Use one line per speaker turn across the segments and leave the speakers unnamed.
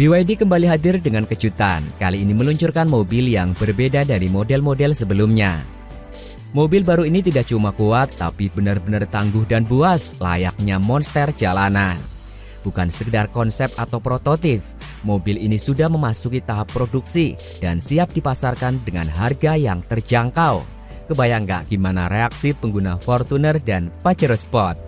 BYD kembali hadir dengan kejutan, kali ini meluncurkan mobil yang berbeda dari model-model sebelumnya. Mobil baru ini tidak cuma kuat, tapi benar-benar tangguh dan buas, layaknya monster jalanan. Bukan sekedar konsep atau prototip, mobil ini sudah memasuki tahap produksi dan siap dipasarkan dengan harga yang terjangkau. Kebayang nggak gimana reaksi pengguna Fortuner dan Pajero Sport?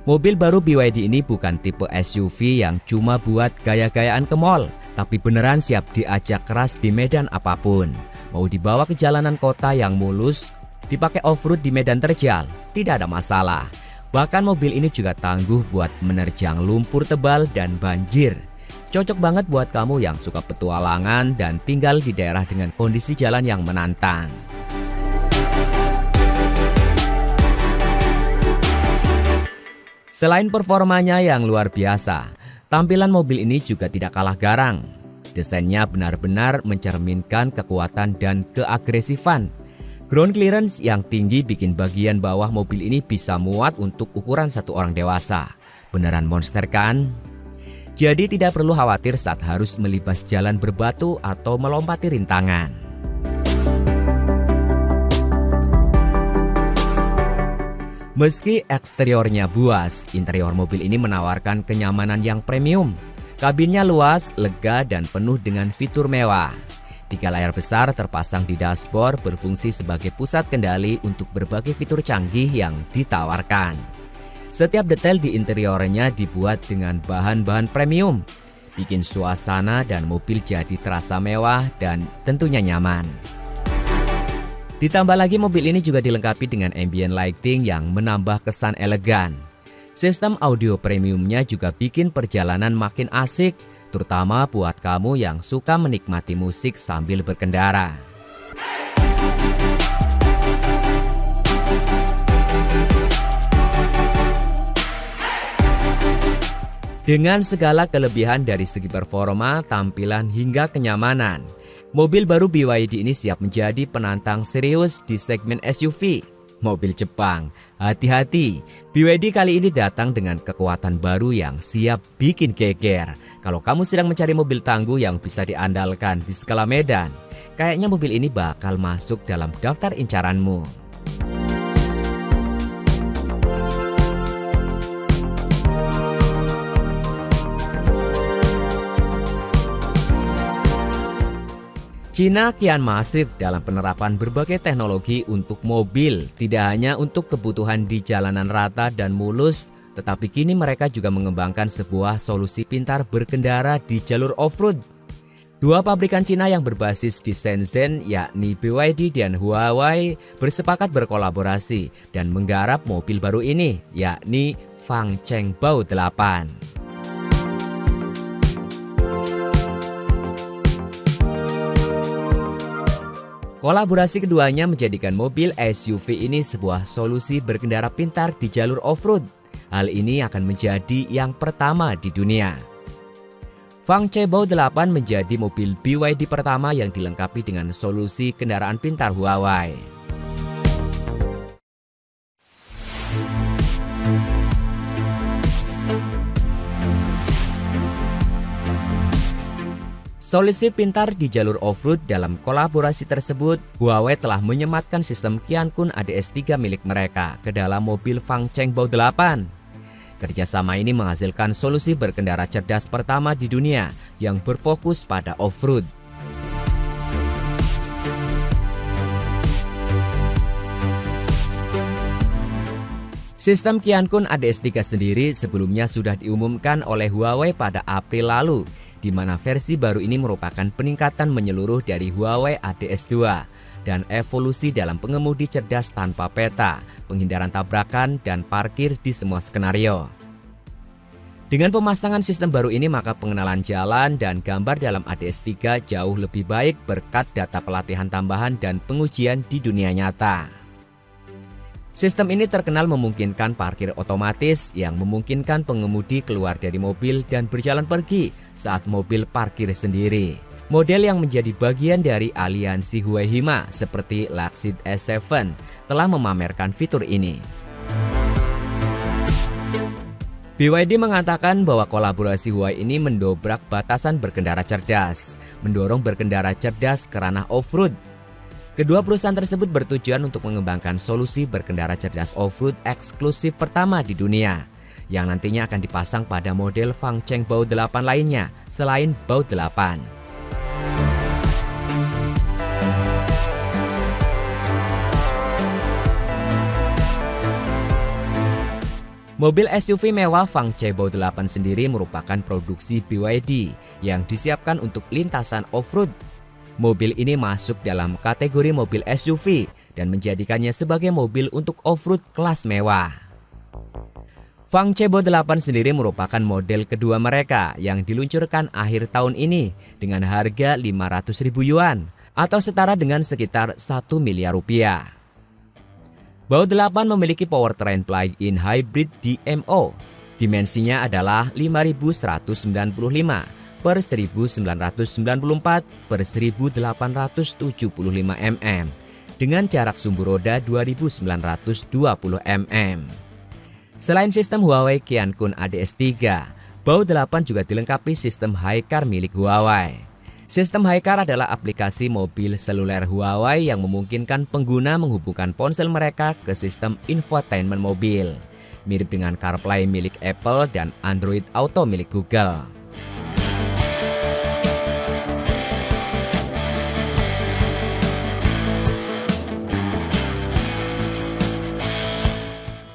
Mobil baru BYD ini bukan tipe SUV yang cuma buat gaya-gayaan ke mall, tapi beneran siap diajak keras di medan apapun. Mau dibawa ke jalanan kota yang mulus, dipakai off-road di medan terjal, tidak ada masalah. Bahkan mobil ini juga tangguh buat menerjang lumpur tebal dan banjir. Cocok banget buat kamu yang suka petualangan dan tinggal di daerah dengan kondisi jalan yang menantang. Selain performanya yang luar biasa, tampilan mobil ini juga tidak kalah garang. Desainnya benar-benar mencerminkan kekuatan dan keagresifan. Ground clearance yang tinggi bikin bagian bawah mobil ini bisa muat untuk ukuran satu orang dewasa. Beneran monster kan? Jadi tidak perlu khawatir saat harus melibas jalan berbatu atau melompati rintangan. Meski eksteriornya buas, interior mobil ini menawarkan kenyamanan yang premium. Kabinnya luas, lega, dan penuh dengan fitur mewah. 3 layar besar terpasang di dashboard berfungsi sebagai pusat kendali untuk berbagai fitur canggih yang ditawarkan. Setiap detail di interiornya dibuat dengan bahan-bahan premium, bikin suasana dan mobil jadi terasa mewah dan tentunya nyaman. Ditambah lagi mobil ini juga dilengkapi dengan ambient lighting yang menambah kesan elegan. Sistem audio premiumnya juga bikin perjalanan makin asik, terutama buat kamu yang suka menikmati musik sambil berkendara. Dengan segala kelebihan dari segi performa, tampilan hingga kenyamanan, mobil baru BYD ini siap menjadi penantang serius di segmen SUV. Mobil Jepang, hati-hati. BYD kali ini datang dengan kekuatan baru yang siap bikin geger. Kalau kamu sedang mencari mobil tangguh yang bisa diandalkan di segala medan, kayaknya mobil ini bakal masuk dalam daftar incaranmu. Cina kian masif dalam penerapan berbagai teknologi untuk mobil, tidak hanya untuk kebutuhan di jalanan rata dan mulus, tetapi kini mereka juga mengembangkan sebuah solusi pintar berkendara di jalur off-road. 2 pabrikan Cina yang berbasis di Shenzhen, yakni BYD dan Huawei, bersepakat berkolaborasi dan menggarap mobil baru ini, yakni Fangchengbao 8. Kolaborasi keduanya menjadikan mobil SUV ini sebuah solusi berkendara pintar di jalur off-road. Hal ini akan menjadi yang pertama di dunia. Fangchengbao 8 menjadi mobil BYD pertama yang dilengkapi dengan solusi kendaraan pintar Huawei. Solusi pintar di jalur off-road. Dalam kolaborasi tersebut, Huawei telah menyematkan sistem Qiankun ADS 3 milik mereka ke dalam mobil Fangchengbao 8. Kerjasama ini menghasilkan solusi berkendara cerdas pertama di dunia yang berfokus pada off-road. Sistem Qiankun ADS 3 sendiri sebelumnya sudah diumumkan oleh Huawei pada April lalu, di mana versi baru ini merupakan peningkatan menyeluruh dari Huawei ADS 2 dan evolusi dalam pengemudi cerdas tanpa peta, penghindaran tabrakan, dan parkir di semua skenario. Dengan pemasangan sistem baru ini, maka pengenalan jalan dan gambar dalam ADS 3 jauh lebih baik berkat data pelatihan tambahan dan pengujian di dunia nyata. Sistem ini terkenal memungkinkan parkir otomatis yang memungkinkan pengemudi keluar dari mobil dan berjalan pergi saat mobil parkir sendiri. Model yang menjadi bagian dari aliansi Huawei seperti Luxeed S7 telah memamerkan fitur ini. BYD mengatakan bahwa kolaborasi Huawei ini mendobrak batasan berkendara cerdas, mendorong berkendara cerdas ke ranah off-road. Kedua perusahaan tersebut bertujuan untuk mengembangkan solusi berkendara cerdas off-road eksklusif pertama di dunia, yang nantinya akan dipasang pada model Fangcheng Bao 8 lainnya selain Bao 8. Mobil SUV mewah Fangcheng Bao 8 sendiri merupakan produksi BYD yang disiapkan untuk lintasan off-road. Mobil ini masuk dalam kategori mobil SUV dan menjadikannya sebagai mobil untuk off-road kelas mewah. Fangcheng Bao 8 sendiri merupakan model kedua mereka yang diluncurkan akhir tahun ini dengan harga 500.000 yuan atau setara dengan sekitar 1 miliar rupiah. Bao 8 memiliki powertrain plug-in hybrid DMO. Dimensinya adalah 5195 per 1994 per 1875 mm dengan jarak sumbu roda 2920 mm. Selain sistem Huawei Qiankun ADS-3, Bao 8 juga dilengkapi sistem HiCar milik Huawei. Sistem HiCar adalah aplikasi mobil seluler Huawei yang memungkinkan pengguna menghubungkan ponsel mereka ke sistem infotainment mobil, mirip dengan CarPlay milik Apple dan Android Auto milik Google.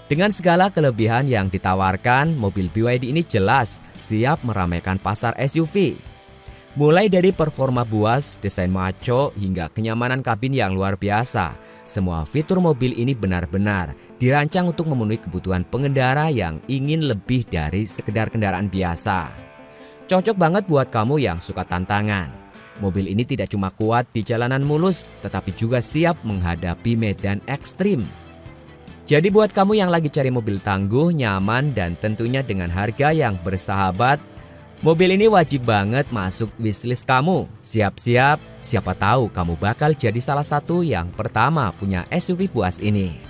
Dengan segala kelebihan yang ditawarkan, mobil BYD ini jelas siap meramaikan pasar SUV. Mulai dari performa buas, desain maco, hingga kenyamanan kabin yang luar biasa, semua fitur mobil ini benar-benar dirancang untuk memenuhi kebutuhan pengendara yang ingin lebih dari sekedar kendaraan biasa. Cocok banget buat kamu yang suka tantangan. Mobil ini tidak cuma kuat di jalanan mulus, tetapi juga siap menghadapi medan ekstrim. Jadi buat kamu yang lagi cari mobil tangguh, nyaman, dan tentunya dengan harga yang bersahabat, mobil ini wajib banget masuk wishlist kamu. Siap-siap, siapa tahu kamu bakal jadi salah satu yang pertama punya SUV buas ini.